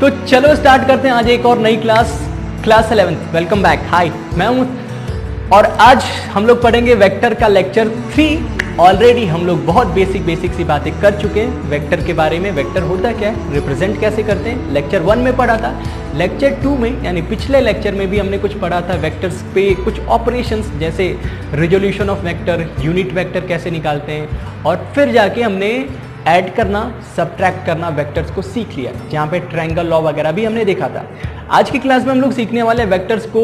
तो चलो स्टार्ट करते हैं आज एक और नई क्लास 11th। Welcome back. हाय, मैं हूं और आज हम लोग पढ़ेंगे वेक्टर का लेक्चर 3। ऑलरेडी हम लोग बहुत बेसिक सी बातें कर चुके हैं वेक्टर के बारे में। वेक्टर होता क्या है, रिप्रेजेंट कैसे करते हैं, लेक्चर 1 में पढ़ा था। लेक्चर 2 में यानी पिछले लेक्चर में भी हमने कुछ पढ़ा था वेक्टर्स पे कुछ ऑपरेशंस, जैसे resolution of vector, unit vector कैसे निकालते हैं, और फिर जाके हमने ऐड करना, सब्ट्रैक्ट करना वेक्टर्स को सीख लिया, जहाँ पे ट्रायंगल लॉ वगैरह भी हमने देखा था। आज की क्लास में हम लोग सीखने वाले वेक्टर्स को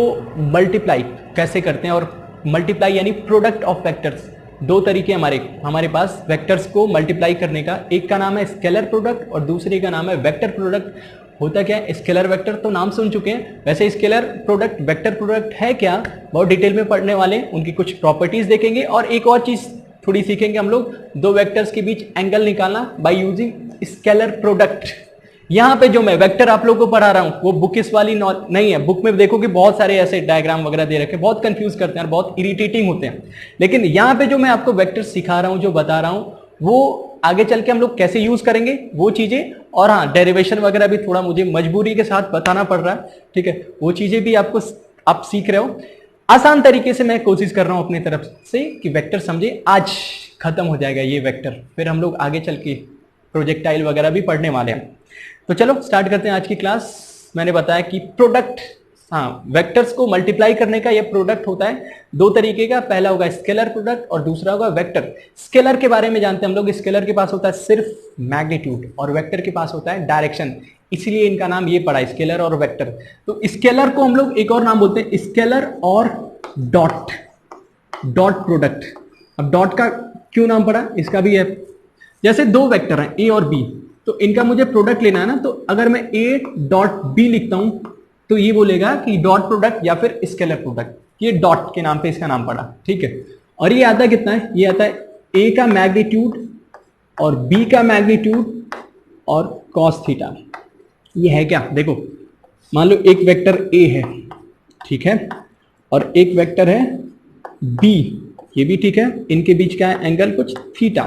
मल्टीप्लाई कैसे करते हैं, और मल्टीप्लाई यानी प्रोडक्ट ऑफ वेक्टर्स। दो तरीके हमारे पास वेक्टर्स को मल्टीप्लाई करने का। एक का नाम है स्केलर प्रोडक्ट और दूसरे का नाम है वेक्टर प्रोडक्ट। होता क्या है, स्केलर वेक्टर तो नाम सुन चुके हैं, वैसे स्केलर प्रोडक्ट वेक्टर प्रोडक्ट है क्या, बहुत डिटेल में पढ़ने वाले, उनकी कुछ प्रॉपर्टीज देखेंगे और एक और चीज थोड़ी सीखेंगे हम लोग, दो वेक्टर्स के बीच एंगल निकालना बाय यूजिंग स्केलर प्रोडक्ट। यहाँ पे जो मैं वेक्टर आप लोगों को पढ़ा रहा हूँ वो बुक इस वाली नहीं है। बुक में देखोगे बहुत सारे ऐसे डायग्राम वगैरह दे रखे, बहुत कंफ्यूज करते हैं और बहुत इरिटेटिंग होते हैं। लेकिन यहाँ पे जो मैं आपको वेक्टर सिखा रहा हूँ, जो बता रहा हूँ, वो आगे चल के हम लोग कैसे यूज करेंगे वो चीजें, और हाँ डेरिवेशन वगैरह भी थोड़ा मुझे मजबूरी के साथ बताना पड़ रहा है, ठीक है, वो चीजें भी आप सीख रहे हो। आसान तरीके से मैं कोशिश कर रहा हूं अपनी तरफ से कि वेक्टर समझे। आज खत्म हो जाएगा ये वेक्टर, फिर हम लोग आगे चल के प्रोजेक्टाइल वगैरह भी पढ़ने वाले हैं। तो चलो स्टार्ट करते हैं आज की क्लास। मैंने बताया कि प्रोडक्ट, हाँ, वेक्टर्स को मल्टीप्लाई करने का ये प्रोडक्ट होता है दो तरीके का। पहला होगा स्केलर प्रोडक्ट और दूसरा होगा वेक्टर। स्केलर के बारे में जानते हैं हम लोग, स्केलर के पास होता है सिर्फ मैग्नीट्यूड और वेक्टर के पास होता है डायरेक्शन, इसलिए इनका नाम ये पड़ा, स्केलर और वेक्टर। तो स्केलर को हम लोग एक और नाम बोलते हैं स्केलर और डॉट प्रोडक्ट। अब डॉट का क्यों नाम पड़ा, इसका भी है, जैसे दो वेक्टर हैं ए और बी, तो इनका मुझे प्रोडक्ट लेना है ना, तो अगर मैं ए डॉट बी लिखता हूं तो ये बोलेगा कि डॉट प्रोडक्ट या फिर स्केलर प्रोडक्ट। ये डॉट के नाम पे इसका नाम पड़ा, ठीक है। और ये आता है कितना है, ये आता है ए का मैग्नीट्यूड और बी का मैग्नीट्यूड और कॉस थीटा। ये है क्या, देखो मान लो एक वेक्टर ए है, ठीक है, और एक वेक्टर है बी, ये भी ठीक है, इनके बीच का है एंगल कुछ थीटा।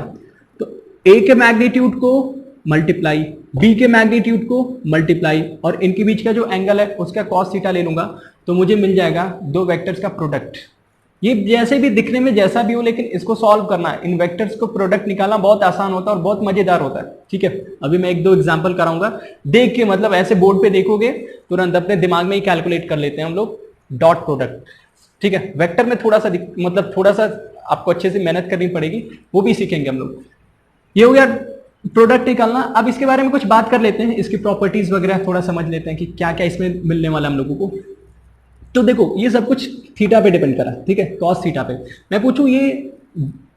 तो ए के मैग्नीट्यूड को मल्टीप्लाई, बी के मैग्नीट्यूड को मल्टीप्लाई, और इनके बीच का जो एंगल है उसका कॉस थीटा ले लूंगा, तो मुझे मिल जाएगा दो वेक्टर्स का प्रोडक्ट। ये जैसे भी दिखने में जैसा भी हो, लेकिन इसको सॉल्व करना है, इन वेक्टर्स को प्रोडक्ट निकालना बहुत आसान होता है और बहुत मजेदार होता है, ठीक है। अभी मैं एक दो एग्जांपल कराऊंगा, देख के, मतलब ऐसे बोर्ड पे देखोगे तुरंत अपने दिमाग में ही कैलकुलेट कर लेते हैं हम लोग डॉट प्रोडक्ट, ठीक है। वेक्टर में थोड़ा सा आपको अच्छे से मेहनत करनी पड़ेगी, वो भी सीखेंगे हम लोग। ये हो गया प्रोडक्ट निकालना। अब इसके बारे में कुछ बात कर लेते हैं, इसकी प्रॉपर्टीज वगैरह थोड़ा समझ लेते हैं कि क्या क्या इसमें मिलने वाला हम लोगों को। तो देखो ये सब कुछ थीटा पे डिपेंड करा, ठीक है, कॉस थीटा पे। मैं पूछूं ये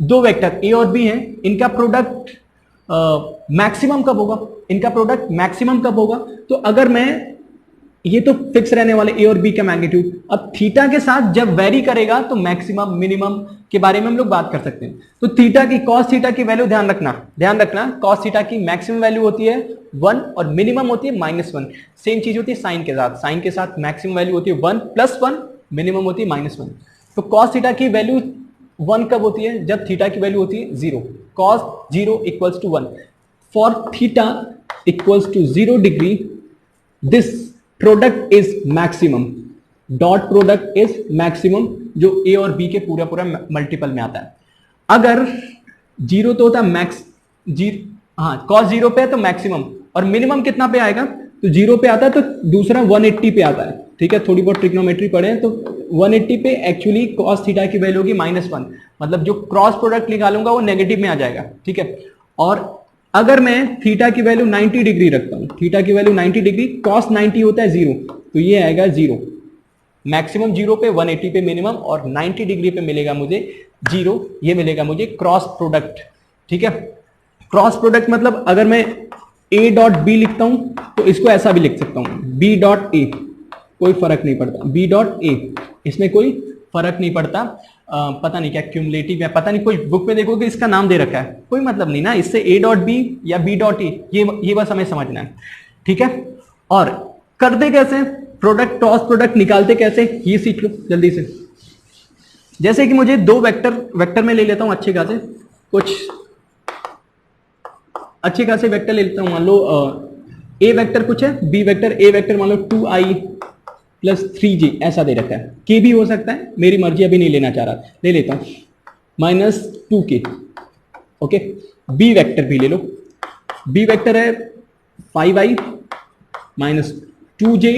दो वेक्टर ए और बी हैं, इनका प्रोडक्ट मैक्सिमम कब होगा, इनका प्रोडक्ट मैक्सिमम कब होगा। तो अगर मैं, ये तो फिक्स रहने वाले ए और बी का मैग्नीट्यूड, अब थीटा के साथ जब वेरी करेगा तो मैक्सिमम मिनिमम के बारे में हम लोग बात कर सकते हैं। तो थीटा की, कॉस थीटा की वैल्यू ध्यान रखना, कॉस थीटा की मैक्सिमम वैल्यू होती है 1 और मिनिमम होती है -1। सेम चीज होती है साइन के साथ मैक्सिमम वैल्यू होती है 1 + 1, मिनिमम होती है -1। तो कॉस थीटा की वैल्यू 1 कब होती है, जब थीटा की वैल्यू होती है 0। Cos 0 = 1 for theta = 0 degree, this product is maximum, dot product is maximum, जो ए और बी के पूरा मल्टीपल में आता है। अगर 0 तो होता मैक्स, हाँ, cos 0 पे है तो मैक्सिमम, और मिनिमम कितना पे आएगा, तो 0 पे आता है, तो दूसरा 180 पे आता है, ठीक है। थोड़ी बहुत ट्रिग्नोमेट्री पढ़े हैं, तो 180 पे एक्चुअली cos थीटा की वैल्यू होगी -1, मतलब जो क्रॉस प्रोडक्ट निकालूंगा वो नेगेटिव में आ जाएगा, ठीक है। और अगर मैं थीटा की वैल्यू 90 डिग्री रखता हूं, थीटा की वैल्यू 90 डिग्री, cos 90 होता है 0, तो ये आएगा 0, मैक्सिमम 0 पे, 180 पे मिनिमम, और 90 डिग्री पे मिलेगा मुझे 0, ये मिलेगा मुझे क्रॉस प्रोडक्ट, ठीक है। क्रॉस प्रोडक्ट मतलब अगर मैं a डॉट बी लिखता हूं तो इसको ऐसा भी लिख सकता हूं, b डॉट a, कोई फर्क नहीं पड़ता, b डॉट a, इसमें कोई फर्क नहीं पड़ता। पता नहीं क्या क्यूमुलेटिव है, पता नहीं, कोई बुक में देखोगे इसका नाम दे रखा है, कोई मतलब नहीं ना, इससे a डॉट बी या b डॉट a, ये बस हमें समझना है, ठीक है। और करते कैसे, प्रोडक्ट क्रॉस प्रोडक्ट निकालते कैसे, ये सीख लो जल्दी से। जैसे कि मुझे दो वेक्टर में ले लेता हूं, अच्छे खासे वेक्टर ले लेता हूं, मान लो ए वेक्टर कुछ है, बी वेक्टर, ए वेक्टर मान लो 2i प्लस 3j ऐसा दे रखा है, के भी हो सकता है, मेरी मर्जी अभी नहीं लेना चाह रहा, ले लेता हूं minus 2k। Okay, B vector भी ले लो, बी वेक्टर है 5i minus 2j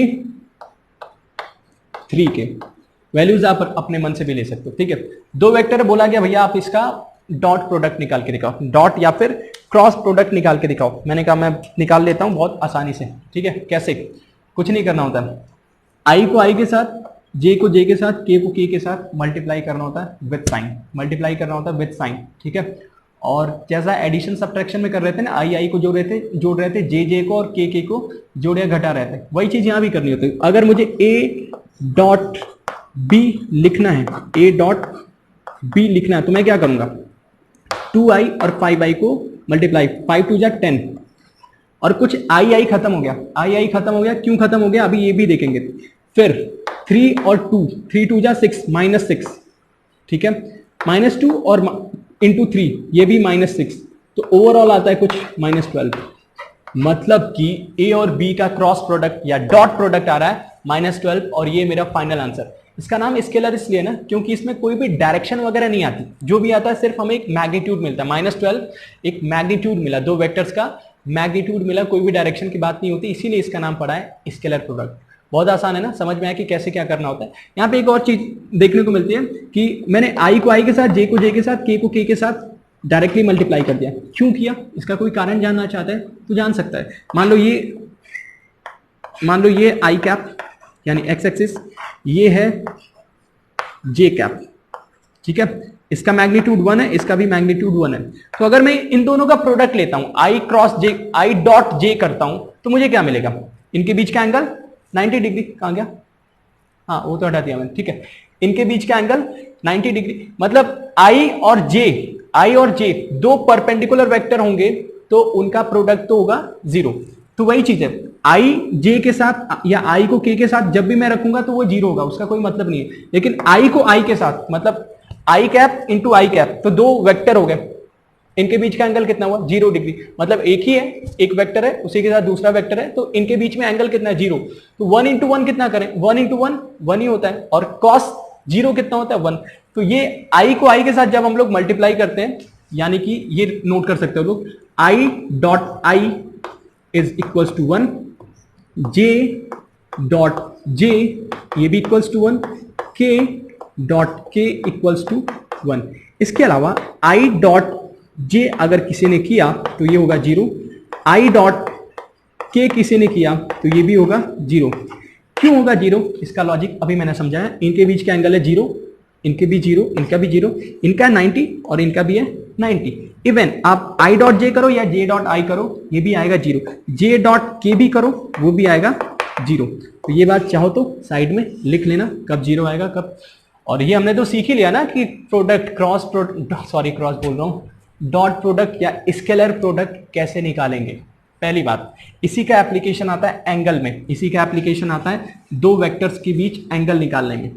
3k। Values आप अपने मन से भी ले सकते हो, ठीक है। दो वेक्टर बोला गया भैया आप इसका डॉट प्रोडक्ट निकाल के दिखाओ, डॉट या फिर क्रॉस प्रोडक्ट निकाल के दिखाओ। मैंने कहा मैं निकाल लेता हूं बहुत आसानी से, ठीक है। कैसे, कुछ नहीं करना होता है, आई को आई के साथ, जे को जे के साथ, के को के के साथ मल्टीप्लाई करना होता है विथ साइन, मल्टीप्लाई करना होता है विथ साइन, ठीक है। और जैसा एडिशन सब्ट्रैक्शन में कर रहे थे ना, आई आई को जोड़ रहे थे, जे जे को और के को जोड़ या घटा रहे थे, वही चीज यहां भी करनी होती है। अगर मुझे ए डॉट बी लिखना है, ए डॉट बी लिखना है, तो मैं क्या करूंगा, 2i और 5i को मल्टीप्लाई, 5 2 जा 10 और कुछ आई खत्म हो गया, आई खत्म हो गया, क्यों खत्म हो गया अभी ये भी देखेंगे। फिर 3 और 2, 3 2 जा 6 माइनस 6, ठीक है, माइनस 2 और इंटू 3 ये भी माइनस 6, तो ओवरऑल आता है कुछ माइनस 12। मतलब कि ए और बी का क्रॉस प्रोडक्ट या डॉट प्रोडक्ट आ रहा है माइनस 12, और ये मेरा फाइनल आंसर। इसका नाम स्केलर इसलिए ना क्योंकि इसमें कोई भी डायरेक्शन वगैरह नहीं आती, जो भी आता है सिर्फ हमें एक मैग्नीट्यूड मिलता है, माइनस 12 एक मैग्नीट्यूड मिला, दो वेक्टर्स का मैग्नीट्यूड मिला, कोई भी डायरेक्शन की बात नहीं होती, इसीलिए इसका नाम पड़ा है स्केलर प्रोडक्ट। बहुत आसान है ना, समझ में आया कि कैसे क्या करना होता है। यहाँ पे एक और चीज देखने को मिलती है कि मैंने आई को आई के साथ, जे को जे के साथ, के को के के साथ डायरेक्टली मल्टीप्लाई कर दिया। क्यों किया, इसका कोई कारण जानना चाहता है तो जान सकता है। मान लो ये आई कैप यानी एक्स एक्सिस, ये है जे कैप, ठीक है, इसका मैग्नीट्यूड 1 है, इसका भी मैग्नीट्यूड 1 है। तो अगर मैं इन दोनों का प्रोडक्ट लेता हूं, आई cross J, I dot J करता हूं, तो मुझे क्या मिलेगा, इनके बीच का एंगल 90 डिग्री। कहां गया, हाँ वो तो हटा दिया मैंने, ठीक है। इनके बीच का एंगल 90 डिग्री, मतलब आई और जे दो परपेंडिकुलर वेक्टर होंगे तो उनका प्रोडक्ट तो होगा 0। तो वही चीज है, आई जे के साथ या आई को के साथ जब भी मैं रखूंगा तो वो 0 होगा, उसका कोई मतलब नहीं है। लेकिन आई को आई के साथ, मतलब आई कैप इंटू आई कैप, तो दो वेक्टर हो गए, इनके बीच का एंगल कितना हुआ, 0 डिग्री। मतलब एक ही है, एक वेक्टर है, उसी के साथ दूसरा वेक्टर है, तो इनके बीच में एंगल कितना है, 0। तो 1 इंटू 1 कितना करें, 1 इंटू 1 1 ही होता है, और कॉस 0 कितना होता है, 1। तो ये आई को आई के साथ जब हम लोग मल्टीप्लाई करते हैं, यानी कि ये नोट कर सकते हो लोग, I dot I is equals to 1, J dot J ये भी इक्वल्स टू 1, के डॉट के इक्वल्स टू 1। इसके अलावा आई डॉट जे अगर किसी ने किया तो ये होगा 0, आई डॉट के किसी ने किया तो ये भी होगा 0। क्यों होगा 0, इसका लॉजिक अभी मैंने समझाया। इनके बीच का एंगल है 0, इनके भी 0, इनका भी 0, इनका है 90 और इनका भी है 90। इवन आप आई डॉट जे करो या जे डॉट आई करो, ये भी आएगा 0, जे डॉट के भी करो वो भी आएगा 0। तो ये बात चाहो तो साइड में लिख लेना, कब 0 आएगा कब। और ये हमने तो सीख ही लिया ना कि प्रोडक्ट क्रॉस बोल रहा हूं, डॉट प्रोडक्ट या स्केलर प्रोडक्ट कैसे निकालेंगे। पहली बात, इसी का एप्लीकेशन आता है एंगल में, इसी का एप्लीकेशन आता है दो वेक्टर्स के बीच एंगल निकालने में।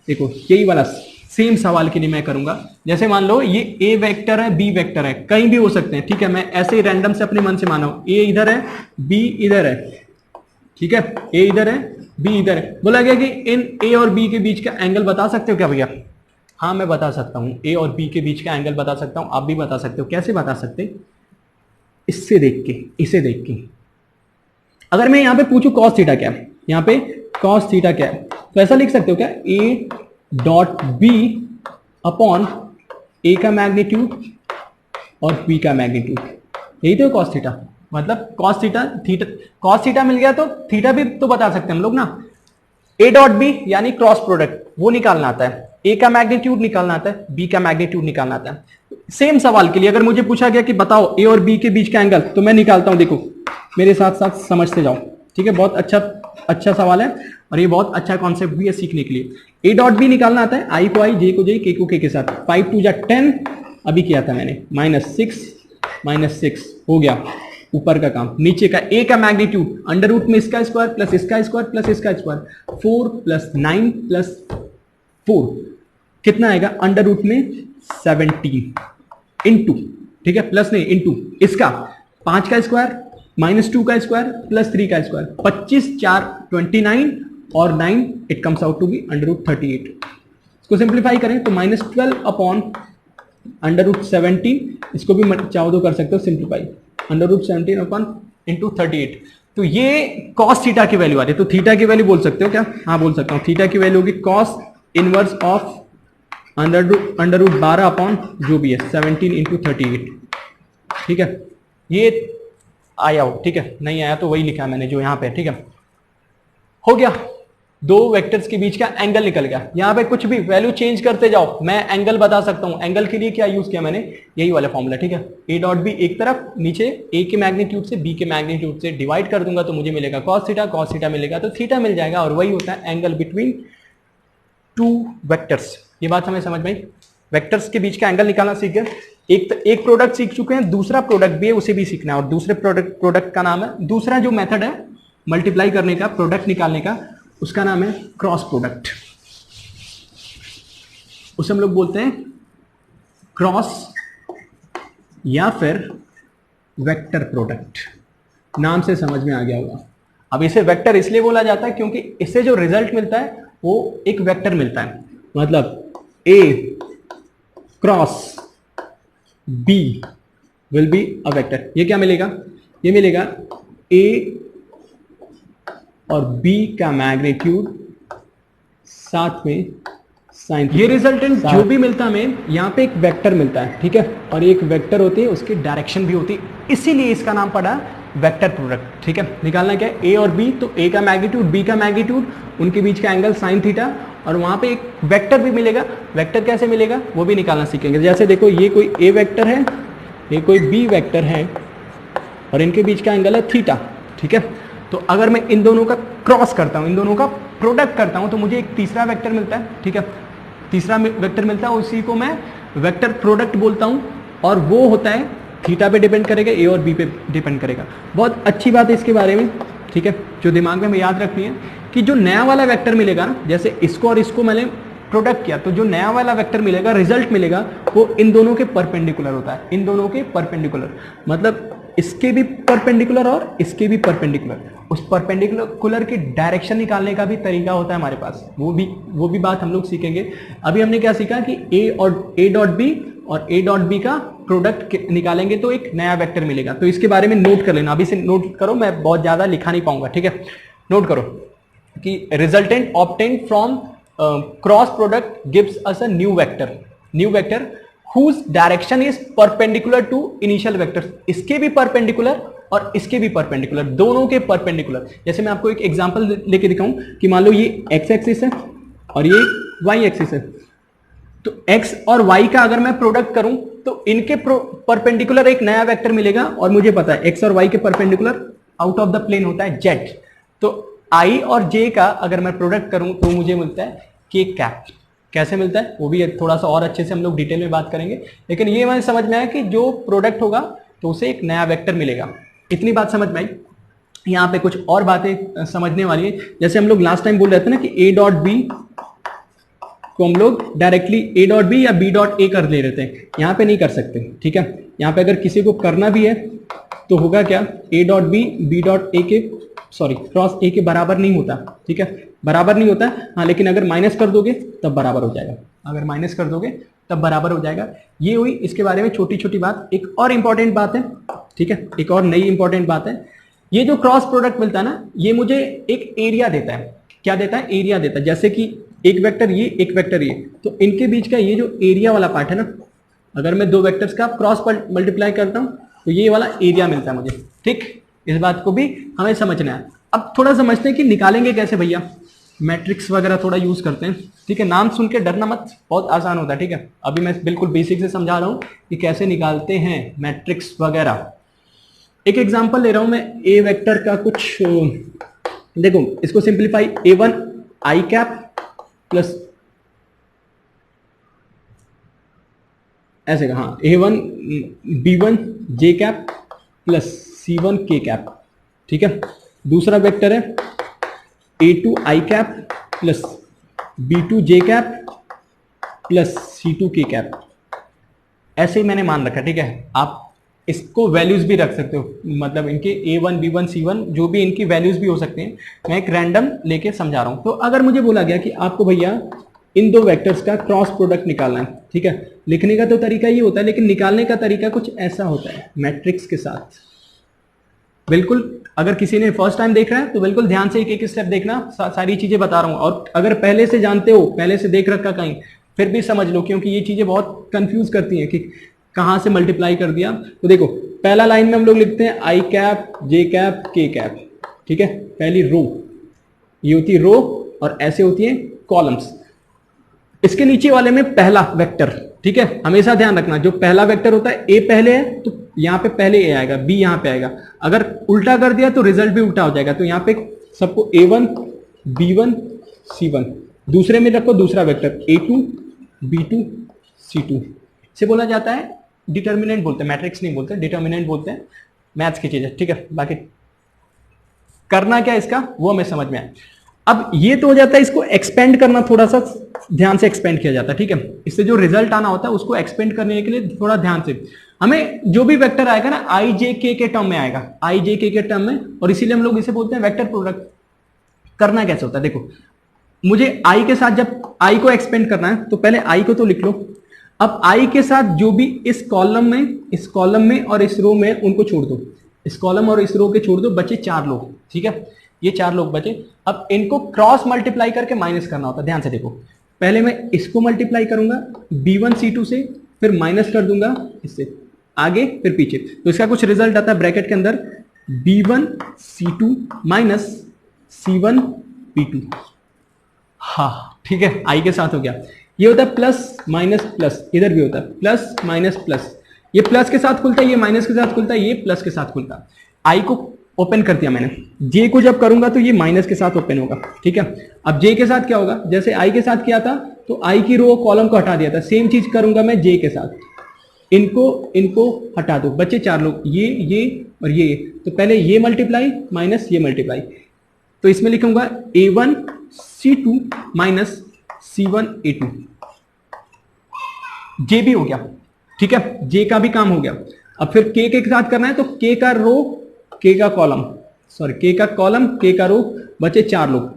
देखो यही वाला सेम सवाल के लिए मैं करूंगा, जैसे मान लो ये ए वेक्टर है, बी वेक्टर है, कहीं भी हो सकते हैं, ठीक है। मैं ऐसे ही रैंडम से अपने मन से माना हूं, ए इधर है, बी इधर है, ठीक है, ए इधर है, बी इधर है। बोला गया कि इन ए और बी के बीच का एंगल बता सकते हो क्या भैया? हाँ मैं बता सकता हूं, ए और बी के बीच का एंगल बता सकता हूं, आप भी बता सकते हो। कैसे बता सकते? इससे देख के, इसे देख के। अगर मैं यहां पे पूछूं कॉस थीटा क्या है, यहां पे कॉस थीटा क्या है, तो ऐसा लिख सकते हो क्या, ए डॉट बी अपॉन ए का मैग्नीट्यूड और बी का मैग्नीट्यूड, यही तो कॉस थीटा। मतलब कॉस थीटा, कॉस थीटा मिल गया तो थीटा भी तो बता सकते हैं हम लोग ना। ए डॉट बी यानी क्रॉस प्रोडक्ट, वो निकालना आता है, ए का मैग्नीट्यूड निकालना आता है, बी का मैग्नीट्यूड निकालना आता है। सेम सवाल के लिए अगर मुझे पूछा गया कि बताओ ए और बी के बीच का एंगल, तो मैं निकालता हूं, देखो मेरे साथ साथ समझते जाओ, ठीक है। बहुत अच्छा सवाल है और ये बहुत अच्छा कॉन्सेप्ट भी है सीखने के लिए। ए डॉट बी निकालना आता है, आई को आई, जे को जे, के को के साथ। 5 2 जा 10 अभी किया था मैंने, -6 हो गया ऊपर का काम। नीचे का ए का मैग्नीट्यूड अंडर रूट में इसका स्क्वायर प्लस इसका स्क्वायर प्लस इसका स्क्वायर, 4 + 9 + 4 कितना आएगा, अंडर रूट में 17 इंटू, ठीक है, प्लस नहीं इंटू इसका 5 का स्क्वायर -2 का स्क्वायर प्लस 3 का स्क्वायर, 25 4 29 और 9 it comes out to be √38। इसको सिंप्लीफाई करें तो -12 अपॉन √17, इसको भी चाहो तो कर सकते हो सिंप्लीफाई, √17 अपॉन इंटू 38। तो ये कॉस थीटा की वैल्यू आ रही है। तो थीटा की वैल्यू बोल सकते हो क्या? हाँ बोल सकता हूँ। थीटा की वैल्यू होगी कॉस इनवर्स ऑफ √12 अपॉन जो भी है 17 इंटू 38। ठीक है, ये आया हो, ठीक है, नहीं आया तो वही लिखा है मैंने जो यहाँ पे, ठीक है। हो गया, दो वेक्टर्स के बीच का एंगल निकल गया। यहां पे कुछ भी वैल्यू चेंज करते जाओ, मैं एंगल बता सकता हूं। एंगल के लिए क्या यूज किया मैंने? यही वाला फॉर्मूला, ठीक है। ए डॉट बी एक तरफ, नीचे ए के मैग्नीट्यूड से बी के मैग्नीट्यूड से डिवाइड कर दूंगा तो मुझे मिलेगा कॉस थीटा मिलेगा तो थीटा मिल जाएगा, और वही होता है एंगल बिटवीन टू वेक्टर्स। ये बात हमें समझ में आई? वेक्टर्स के बीच का एंगल निकालना सीख गए। एक प्रोडक्ट सीख चुके हैं, दूसरा प्रोडक्ट भी है, उसे भी सीखना है। और दूसरे प्रोडक्ट का नाम है, दूसरा जो मेथड है मल्टीप्लाई करने का, प्रोडक्ट निकालने का, उसका नाम है क्रॉस प्रोडक्ट। उसे हम लोग बोलते हैं क्रॉस या फिर वेक्टर प्रोडक्ट। नाम से समझ में आ गया होगा। अब इसे वेक्टर इसलिए बोला जाता है क्योंकि इससे जो रिजल्ट मिलता है वो एक वेक्टर मिलता है। मतलब A cross B will be a vector. ये क्या मिलेगा? ये मिलेगा ए और बी का मैग्नीट्यूड साथ में साइन। ये रिजल्टेंट जो भी मिलता है हमें, यहाँ पे एक वेक्टर मिलता है, ठीक है, और एक वेक्टर होती है, उसकी डायरेक्शन भी होती है, इसीलिए इसका नाम पड़ा वेक्टर प्रोडक्ट। ठीक है, निकालना क्या है? ए और बी, तो ए का मैग्नीट्यूड बी का मैग्नीट्यूड, उनके बीच का एंगल साइन थीटा, और वहां पे एक वेक्टर भी मिलेगा। वेक्टर कैसे मिलेगा वो भी निकालना सीखेंगे। जैसे देखो, ये कोई ए वेक्टर है, ये कोई बी वेक्टर है, और इनके बीच का एंगल है थीटा। ठीक है, तो अगर मैं इन दोनों का क्रॉस करता हूं, इन दोनों का प्रोडक्ट करता हूं, तो मुझे एक तीसरा वेक्टर मिलता है। ठीक है, तीसरा वेक्टर मिलता है, उसी को मैं वेक्टर प्रोडक्ट बोलता हूं, और वो होता है थीटा पे डिपेंड करेगा, ए और बी पे डिपेंड करेगा। बहुत अच्छी बात है इसके बारे में, ठीक है, जो दिमाग में हमें याद रखनी है कि जो नया वाला वेक्टर मिलेगा ना, जैसे इसको और इसको मैंने प्रोडक्ट किया, तो जो नया वाला वेक्टर मिलेगा, रिजल्ट मिलेगा, वो इन दोनों के परपेंडिकुलर होता है। इन दोनों के परपेंडिकुलर मतलब इसके भी परपेंडिकुलर और इसके भी परपेंडिकुलर। उस परपेंडिकुलर की डायरेक्शन निकालने का भी तरीका होता है हमारे पास, वो भी बात हम लोग सीखेंगे। अभी हमने क्या सीखा कि ए डॉट बी और ए डॉट बी का प्रोडक्ट निकालेंगे तो एक नया वेक्टर मिलेगा। तो इसके बारे में नोट कर लेना, अभी से नोट करो, मैं बहुत ज्यादा लिखा नहीं पाऊंगा। ठीक है, नोट करो कि resultant obtained from cross product gives us a new vector whose direction is perpendicular to initial vectors। इसके भी परपेंडिकुलर और इसके भी परपेंडिकुलर, दोनों के परपेंडिकुलर। जैसे मैं आपको एक एग्जांपल लेके दिखाऊं कि मान लो ये x एक्सिस है और ये y एक्सिस है, तो x और y का अगर मैं प्रोडक्ट करूं तो इनके परपेंडिकुलर एक नया वेक्टर मिलेगा, और मुझे पता है x और y के perpendicular out of the plane होता है z। तो i और j का अगर मैं प्रोडक्ट करूं तो मुझे मिलता है k कैप। कैसे मिलता है वो भी थोड़ा सा और अच्छे से हम लोग डिटेल में बात करेंगे, लेकिन ये हमें समझ में आया कि जो प्रोडक्ट होगा तो उसे एक नया वेक्टर मिलेगा। इतनी बात समझ में आई। यहाँ पे कुछ और बातें समझने वाली है। जैसे हम लोग लास्ट टाइम बोल रहे थे ना कि ए डॉट बी को हम लोग डायरेक्टली ए डॉट बी या बी डॉट ए कर ले रहे थे, यहाँ पे नहीं कर सकते। ठीक है, यहाँ पे अगर किसी को करना भी है तो होगा क्या, A dot B dot A के क्रॉस ए के बराबर नहीं होता। ठीक है, बराबर नहीं होता। हाँ, लेकिन अगर माइनस कर दोगे तब बराबर हो जाएगा, अगर माइनस कर दोगे तब बराबर हो जाएगा। ये हुई इसके बारे में छोटी छोटी बात। एक और इंपॉर्टेंट बात है, ठीक है, एक और नई इंपॉर्टेंट बात है, ये जो क्रॉस प्रोडक्ट मिलता है ना, ये मुझे एक एरिया देता है। क्या देता है? एरिया देता है। जैसे कि एक वेक्टर ये, एक वेक्टर ये, तो इनके बीच का ये जो एरिया वाला पार्ट है ना, अगर मैं दो वेक्टर्स का क्रॉस मल्टीप्लाई करता हूं तो ये वाला एरिया मिलता है मुझे। ठीक, इस बात को भी हमें समझना है। अब थोड़ा समझते हैं कि निकालेंगे कैसे भैया। मैट्रिक्स वगैरह थोड़ा यूज करते हैं। ठीक है, नाम सुन के डरना मत, बहुत आसान होता है। ठीक है, अभी मैं बिल्कुल बेसिक से समझा रहा हूं कि कैसे निकालते हैं मैट्रिक्स वगैरह। एक एग्जांपल ले रहा हूं मैं ए वेक्टर का। कुछ देखो, इसको सिंप्लीफाई, a1 आई कैप प्लस ऐसे का, हाँ, a1 b1 j cap plus c1 k cap. ठीक है, दूसरा वेक्टर है a2 I cap plus b2 j cap plus c2 k cap. ऐसे ही मैंने मान रखा। ठीक है, आप इसको वैल्यूज भी रख सकते हो, मतलब इनके A1 B1 C1 जो भी इनकी वैल्यूज भी हो सकते हैं। मैं एक रैंडम लेके समझा रहा हूं। तो अगर मुझे बोला गया कि आपको भैया इन दो वेक्टर्स का क्रॉस प्रोडक्ट निकालना है, ठीक है, लिखने का तो तरीका ये होता है, लेकिन निकालने का तरीका कुछ ऐसा होता है मैट्रिक्स के साथ। बिल्कुल, अगर किसी ने फर्स्ट टाइम देख रहा है तो बिल्कुल ध्यान से एक एक स्टेप देखना, सारी चीजें बता रहा हूं। और अगर पहले से जानते हो, पहले से देख रखा कहीं, फिर भी समझ लो, क्योंकि ये चीजें बहुत कंफ्यूज करती हैं कि कहां से मल्टीप्लाई कर दिया। तो देखो, पहला लाइन में हम लोग लिखते हैं आई कैप जे कैप के कैप, ठीक है, पहली रो ये होती है रो, और ऐसे होती है कॉलम्स। इसके नीचे वाले में पहला वेक्टर, ठीक है, हमेशा ध्यान रखना, जो पहला वेक्टर होता है ए पहले है तो यहां पे पहले ए आएगा, बी यहां पे आएगा। अगर उल्टा कर दिया तो रिजल्ट भी उल्टा हो जाएगा। तो यहां पे सबको A1 B1 C1, दूसरे में रखो दूसरा वेक्टर A2 B2 C2। इसे बोला जाता है डिटर्मिनेंट, बोलते हैं, मैट्रिक्स नहीं बोलते, डिटर्मिनेंट बोलते हैं, मैथ्स की चीज है, ठीक है। बाकी करना क्या इसका वो हमें समझ में आए। अब ये तो हो जाता है, इसको एक्सपेंड करना थोड़ा सा ध्यान से एक्सपेंड किया जाता है, ठीक है। इससे जो रिजल्ट आना होता है उसको एक्सपेंड करने के लिए थोड़ा ध्यान से हमें जो भी वेक्टर आएगा ना आई जे के टर्म में आएगा, आई जे के टर्म में, और इसीलिए हम लोग इसे बोलते हैं वेक्टर प्रोडक्ट। करना कैसे होता है, देखो, मुझे आई के साथ जब आई को एक्सपेंड करना है तो पहले आई को तो लिख लो। अब आई के साथ जो भी इस कॉलम में और इस रो में, उनको छोड़ दो, इस कॉलम और इस रो के छोड़ दो, बचे 4 लोग, ठीक है, ये 4 लोग बचे। अब इनको क्रॉस मल्टीप्लाई करके माइनस करना होता है। ध्यान से देखो, पहले मैं इसको मल्टीप्लाई करूंगा B1 C2 से, फिर माइनस कर दूंगा इससे, आगे फिर पीछे, तो इसका कुछ रिजल्ट आता है ब्रैकेट के अंदर B1 C2 minus C1 B2। हाँ ठीक है, आई के साथ हो गया। ये होता है प्लस माइनस प्लस, इधर भी होता है प्लस माइनस प्लस, ये प्लस के साथ खुलता है, ये माइनस के साथ खुलता है, ये प्लस के साथ खुलता है। आई को ओपन कर दिया मैंने, जे को जब करूंगा तो ये माइनस के साथ ओपन होगा, ठीक है। अब जे के साथ क्या होगा, जैसे आई के साथ किया था तो आई की रो कॉलम को हटा दिया था, सेम चीज करूंगा मैं जे के साथ, इनको हटा दो, बच्चे 4 लोग, ये और ये। तो पहले ये मल्टीप्लाई माइनस ये मल्टीप्लाई, तो इसमें लिखूंगा A1 C2 minus C1 A2। जे भी हो गया, ठीक है, जे का भी काम हो गया। अब फिर के साथ करना है तो के का रो के का कॉलम, सॉरी के का कॉलम के का रो, बचे 4 लोग,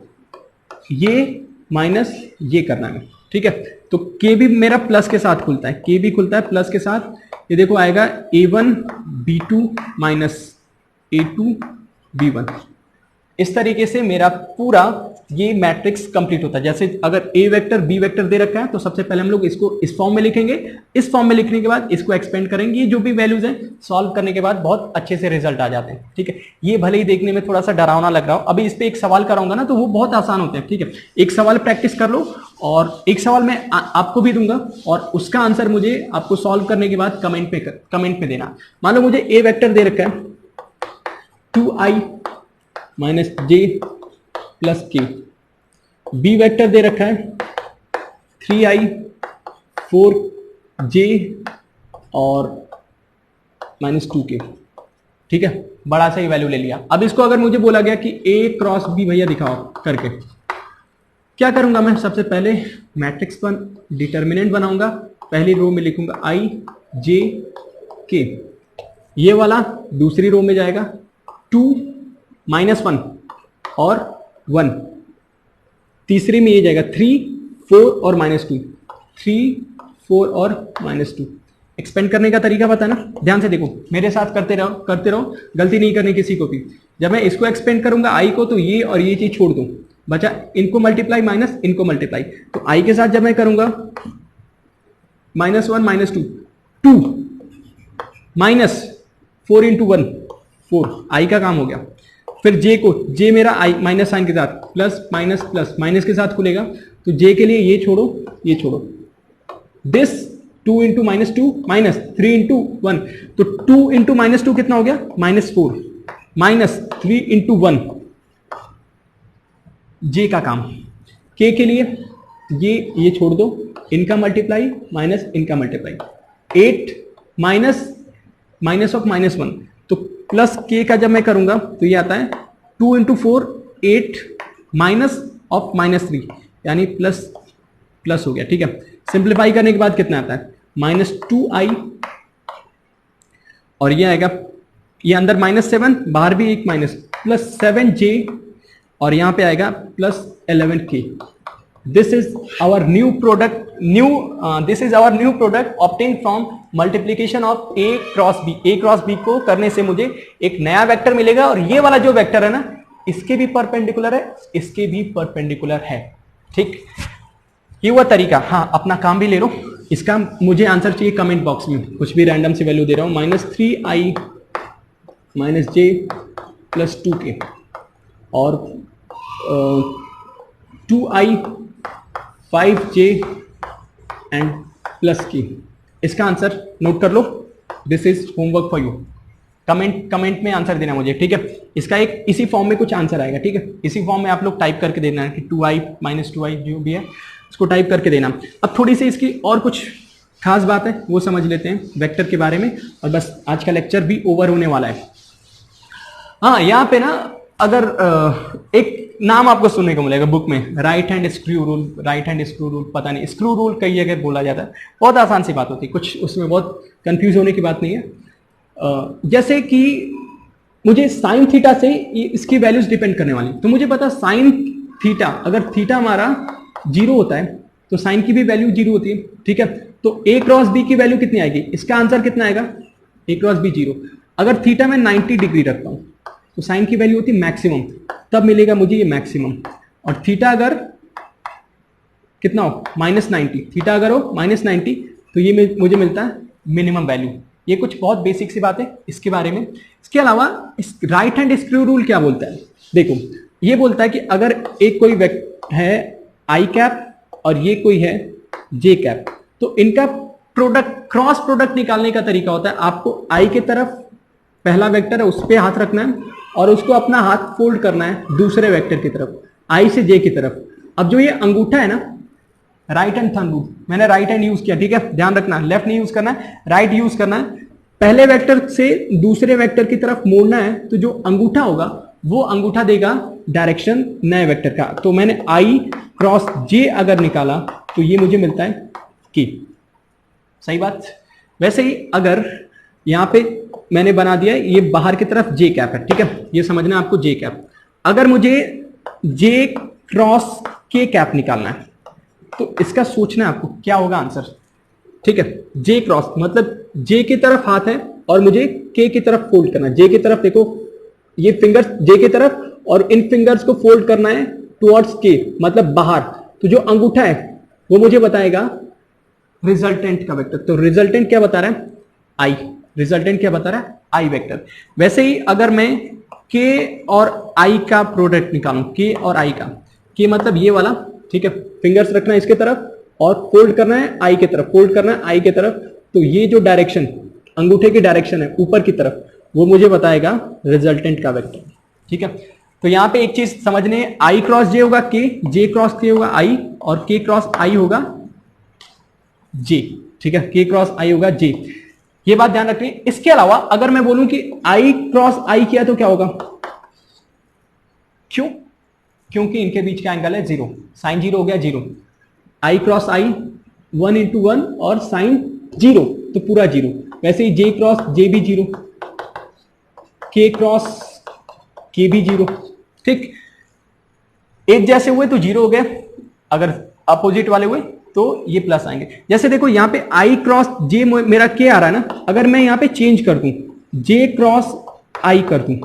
ये माइनस ये करना है, ठीक है। तो के भी मेरा प्लस के साथ खुलता है, के भी खुलता है प्लस के साथ। ये देखो आएगा A1 B2 minus A2 B1। इस तरीके से मेरा पूरा ये मैट्रिक्स कंप्लीट होता है। जैसे अगर ए वेक्टर बी वेक्टर दे रखा है तो सबसे पहले हम लोग इसको इस फॉर्म में लिखेंगे, इस फॉर्म में लिखने के बाद इसको एक्सपेंड करेंगे, ये जो भी वैल्यूज हैं सॉल्व करने के बाद बहुत अच्छे से रिजल्ट आ जाते हैं, ठीक है। ये भले ही देखने में थोड़ा सा डरावना लग रहा हो, अभी इस पे एक सवाल कराऊंगा ना तो वो बहुत आसान होते हैं, ठीक है। एक सवाल प्रैक्टिस कर लो और एक सवाल मैं आपको भी दूंगा और उसका आंसर मुझे आपको सॉल्व करने के बाद कमेंट में देना। मान लो मुझे ए वेक्टर दे रखा है 2i माइनस जे प्लस के, बी वेक्टर दे रखा है 3i 4j और माइनस 2k, ठीक है, बड़ा सा ही वैल्यू ले लिया। अब इसको अगर मुझे बोला गया कि a क्रॉस b भैया दिखाओ करके, क्या करूंगा मैं, सबसे पहले मैट्रिक्स पर डिटर्मिनेंट बनाऊंगा, पहली रो में लिखूंगा i j k, ये वाला दूसरी रो में जाएगा 2 माइनस 1 और 1, तीसरे में ये जाएगा 3 4 और माइनस 2, 3 4 और माइनस 2। एक्सपेंड करने का तरीका पता है ना, ध्यान से देखो, मेरे साथ करते रहो, गलती नहीं करनी किसी को भी। जब मैं इसको एक्सपेंड करूंगा आई को तो ये और ये चीज छोड़ दूं, बचा इनको मल्टीप्लाई माइनस इनको मल्टीप्लाई। तो आई के साथ जब मैं करूंगा -1 -2 2 माइनस 4 इंटू 1 4, आई का काम हो गया। फिर जे को, जे मेरा आई माइनस साइन के साथ प्लस माइनस प्लस माइनस के साथ खुलेगा, तो जे के लिए ये छोड़ो, दिस 2 इंटू -2 माइनस 3 इंटू 1, तो 2 इंटू -2 कितना हो गया -4 माइनस 3 इंटू 1, जे का काम। के के लिए ये छोड़ दो, इनका मल्टीप्लाई माइनस इनका मल्टीप्लाई, 8 माइनस ऑफ -1, तो प्लस के का जब मैं करूंगा तो ये आता है 2 इंटू 4 8 माइनस ऑफ -3, यानी प्लस हो गया, ठीक है। सिंप्लीफाई करने के बाद कितना आता है -2i और ये आएगा, ये अंदर -7, बाहर भी एक माइनस, +7j और यहां पे आएगा +11k। This is our new product obtain from multiplication of a cross b। a cross b को करने से मुझे एक नया वेक्टर मिलेगा और ये वाला जो वेक्टर है ना, इसके भी परपेंडिकुलर है, इसके भी परपेंडिकुलर है। ठीक, ये हुआ तरीका। हाँ, अपना काम भी ले लो। इसका मुझे आंसर चाहिए कमेंट बॉक्स में, कुछ भी रैंडम से वैल्यू दे रहा हूं। -3i -j + 2k और 2i 5j एंड +k। इसका आंसर नोट कर लो। This is homework for you. Comment में आंसर देना मुझे, ठीक है। इसका एक इसी फॉर्म में कुछ आंसर आएगा, ठीक है। इसी फॉर्म में आप लोग टाइप करके देना है कि 2i -2i जो भी है उसको टाइप करके देना। अब थोड़ी सी इसकी और कुछ खास बात है वो समझ लेते हैं वेक्टर के बारे में, और बस आज का लेक्चर भी ओवर होने वाला है। हाँ, यहाँ पे ना अगर एक नाम आपको सुनने को मिलेगा बुक में, right hand screw rule. Right hand screw rule, पता नहीं, स्क्रू रूल कई जगह बोला जाता है। बहुत आसान सी बात होती है, कुछ उसमें बहुत कंफ्यूज होने की बात नहीं है। जैसे कि मुझे साइन थीटा से इसकी वैल्यूज डिपेंड करने वाली, तो मुझे पता साइन थीटा, अगर थीटा हमारा 0 होता है तो साइन की भी वैल्यू 0 होती है, ठीक है। तो a क्रॉस b की वैल्यू कितनी आएगी, इसका आंसर कितना आएगा, a क्रॉस b 0। अगर थीटा में 90 डिग्री रखता हूं तो साइन की वैल्यू होती है मैक्सिमम, तब मिलेगा मुझे ये मैक्सिमम। और थीटा अगर कितना हो, -90, थीटा अगर हो -90 तो ये मुझे मिलता है मिनिमम वैल्यू। ये कुछ बहुत बेसिक सी बात है इसके बारे में। इसके अलावा इस राइट हैंड स्क्रू रूल क्या बोलता है, देखो ये बोलता है कि अगर एक कोई है आई कैप और ये कोई है जे कैप, तो इनका प्रोडक्ट, क्रॉस प्रोडक्ट निकालने का तरीका होता है, आपको आई के तरफ पहला वेक्टर है उस पर हाथ रखना है और उसको अपना हाथ फोल्ड करना है दूसरे वेक्टर की तरफ, आई से जे की तरफ। अब जो ये अंगूठा है ना, राइट हैंड थंब रूल, मैंने राइट हैंड यूज किया, ठीक है, ध्यान रखना, लेफ्ट नहीं यूज करना है, राइट यूज करना है। पहले वेक्टर से दूसरे वेक्टर की तरफ मोड़ना है तो जो अंगूठा होगा वो अंगूठा देगा डायरेक्शन नए वेक्टर का। तो मैंने आई क्रॉस जे अगर निकाला तो ये मुझे मिलता है की, सही बात। वैसे ही अगर यहां पे मैंने बना दिया ये बाहर की तरफ जे कैप है, ठीक है, ये समझना आपको जे कैप। अगर मुझे जे क्रॉस के कैप निकालना है तो इसका सोचना है आपको क्या होगा आंसर, ठीक है। जे क्रॉस मतलब जे की तरफ हाथ है और मुझे के की तरफ फोल्ड करना है। जे की तरफ देखो, ये फिंगर्स जे की तरफ और इन फिंगर्स को फोल्ड करना है टुवर्ड्स के, मतलब बाहर। तो जो अंगूठा है वो मुझे बताएगा रिजल्टेंट का वेक्टर। तो रिजल्टेंट क्या बता रहा है, आई। रिजल्टेंट क्या बता रहा है, आई वेक्टर। वैसे ही अगर मैं के और आई का प्रोडक्ट निकालूं, के और आई का, के मतलब ये वाला, ठीक है, फिंगर्स रखना है इसके तरफ और फोल्ड करना है आई की तरफ, फोल्ड करना है आई की तरफ। तो ये जो डायरेक्शन अंगूठे की डायरेक्शन है ऊपर की तरफ, वो मुझे बताएगा रिजल्टेंट का वेक्टर, ठीक है। तो यहां पे एक चीज समझने, आई क्रॉस जे होगा के, जे क्रॉस के होगा आई, और के क्रॉस आई होगा जे, ठीक है, के क्रॉस आई होगा जे। ये बात ध्यान रखनी। इसके अलावा अगर मैं बोलूं कि आई क्रॉस आई किया तो क्या होगा, क्यों, क्योंकि इनके बीच का एंगल है 0, साइन 0 हो गया 0। आई क्रॉस आई 1 × 1 और साइन 0 तो पूरा 0। वैसे ही जे क्रॉस जे भी 0, के क्रॉस के भी 0, ठीक। एक जैसे हुए तो 0 हो गए, अगर अपोजिट वाले हुए तो ये प्लस आएंगे। जैसे देखो यहाँ पे आई क्रॉस जे मेरा के आ रहा है ना, अगर मैं यहाँ पे चेंज कर दूं, जे क्रॉस आई कर दूं,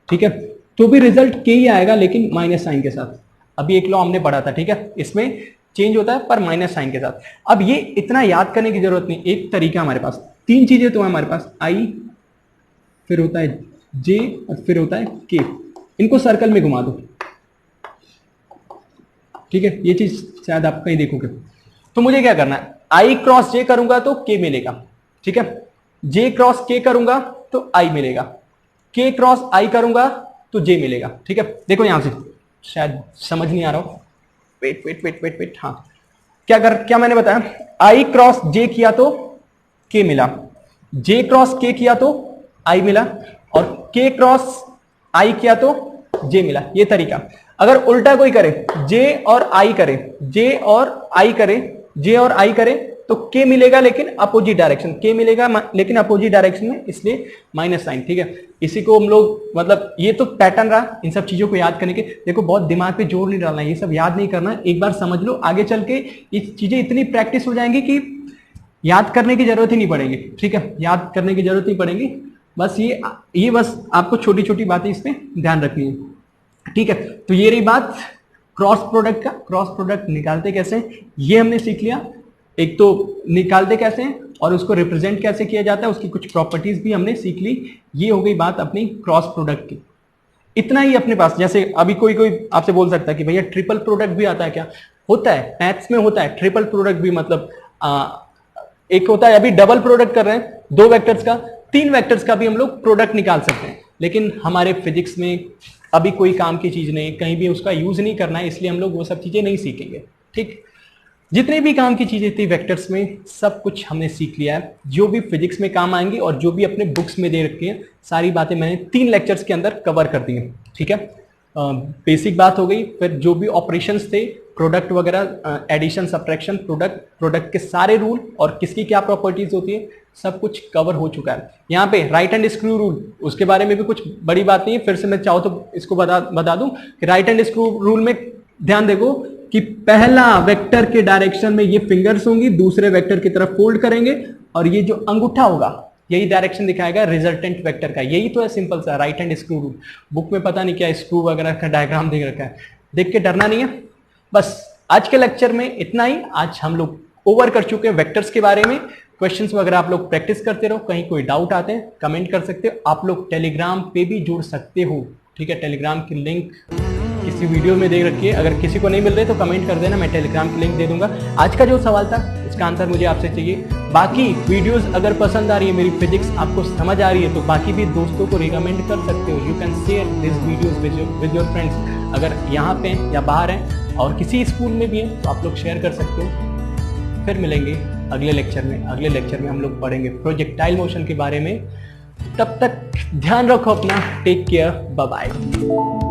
ठीक है, तो भी रिजल्ट के ही आएगा, लेकिन माइनस साइन के साथ। अभी एक लॉ हमने पढ़ा था, ठीक है, इसमें चेंज होता है पर माइनस साइन के साथ। अब ये इतना याद करने की जरूरत नहीं, एक तरीका हमारे पास, 3 चीजें तो है हमारे पास, आई, फिर होता है जे और फिर होता है के। इनको सर्कल में घुमा दो, ठीक है, ये चीज शायद आप कहीं देखोगे। तो मुझे क्या करना है, आई क्रॉस जे करूंगा तो के मिलेगा, ठीक है, जे क्रॉस के करूंगा तो आई मिलेगा, के क्रॉस आई करूंगा तो जे मिलेगा, ठीक है। देखो यहां से शायद समझ नहीं आ रहा हो, वेट, हाँ, क्या मैंने बताया, आई क्रॉस जे किया तो के मिला, जे क्रॉस के किया तो आई मिला, और के क्रॉस आई किया तो जे मिला। ये तरीका। अगर उल्टा कोई करे, जे और आई करे, जे और आई करे, जे और आई करे तो k मिलेगा लेकिन अपोजिट डायरेक्शन, k मिलेगा लेकिन अपोजिट डायरेक्शन में, इसलिए माइनस साइन। ठीक है, इसी को हम लोग मतलब ये तो पैटर्न रहा इन सब चीजों को याद करने के। देखो बहुत दिमाग पे जोर नहीं डालना, ये सब याद नहीं करना, एक बार समझ लो, आगे चल के ये चीजें इतनी प्रैक्टिस हो जाएंगी कि याद करने की जरूरत ही नहीं पड़ेगी। ठीक है, याद करने की जरूरत नहीं पड़ेगी, बस ये बस आपको छोटी छोटी बातें इसमें ध्यान रखनी है। ठीक है, तो ये रही बात क्रॉस प्रोडक्ट का। क्रॉस प्रोडक्ट निकालते कैसे ये हमने सीख लिया, एक तो निकालते कैसे हैं और उसको रिप्रेजेंट कैसे किया जाता है, उसकी कुछ प्रॉपर्टीज भी हमने सीख ली। ये हो गई बात अपनी क्रॉस प्रोडक्ट की। इतना ही अपने पास, जैसे अभी कोई आपसे बोल सकता है कि भैया ट्रिपल प्रोडक्ट भी आता है क्या? होता है, मैथ्स में होता है ट्रिपल प्रोडक्ट भी, मतलब एक होता है, अभी डबल प्रोडक्ट कर रहे हैं 2 वेक्टर्स का, 3 वेक्टर्स का भी हम लोग प्रोडक्ट निकाल सकते हैं, लेकिन हमारे फिजिक्स में अभी कोई काम की चीज नहीं, कहीं भी उसका यूज नहीं करना है, इसलिए हम लोग वो सब चीजें नहीं सीखेंगे। ठीक, जितने भी काम की चीजें थी वेक्टर्स में सब कुछ हमने सीख लिया है, जो भी फिजिक्स में काम आएंगी और जो भी अपने बुक्स में दे रखी है सारी बातें मैंने 3 लेक्चर्स के अंदर कवर कर दी हैं। ठीक है, बेसिक बात हो गई, फिर जो भी ऑपरेशंस थे, प्रोडक्ट वगैरह, एडिशन, सब्ट्रैक्शन, प्रोडक्ट के सारे रूल और किसकी क्या प्रॉपर्टीज होती है, सब कुछ कवर हो चुका है। यहाँ पे राइट हैंड स्क्रू रूल, उसके बारे में भी कुछ बड़ी बात नहीं है, फिर से मैं चाहूँ तो इसको बता दूं कि राइट हैंड स्क्रू रूल में ध्यान देखो कि पहला वेक्टर के डायरेक्शन में ये फिंगर्स होंगी, दूसरे वेक्टर की तरफ फोल्ड करेंगे और ये जो अंगूठा होगा यही डायरेक्शन दिखाएगा रिजल्टेंट वेक्टर का। यही तो है सिंपल सा right hand screw rule. Book में पता नहीं क्या स्क्रू वगैरह का डायग्राम देख रखा है, देख के डरना नहीं है। बस आज के लेक्चर में इतना ही। आज हम लोग ओवर कर चुके हैं वेक्टर्स के बारे में। क्वेश्चंस वगैरह आप लोग प्रैक्टिस करते रहो, कहीं कोई डाउट आते हैं कमेंट कर सकते हो। आप लोग टेलीग्राम पे भी जुड़ सकते हो। ठीक है, टेलीग्राम की लिंक किसी वीडियो में दे रखी है, अगर किसी को नहीं मिल रहे तो कमेंट कर देना, मैं टेलीग्राम की लिंक दे दूंगा। आज का जो सवाल था इसका आंसर मुझे आपसे चाहिए। बाकी वीडियोस अगर पसंद आ रही है, मेरी फिजिक्स आपको समझ आ रही है, तो बाकी भी दोस्तों को रिकमेंड कर सकते हो। You can share this videos with your friends. अगर यहाँ पे हैं या बाहर हैं और किसी स्कूल में भी हैं तो आप लोग शेयर कर सकते हो। फिर मिलेंगे अगले लेक्चर में। अगले लेक्चर में हम लोग पढ़ेंगे प्रोजेक्टाइल मोशन के बारे में। तब तक ध्यान रखो अपना, टेक केयर, बाय बाय।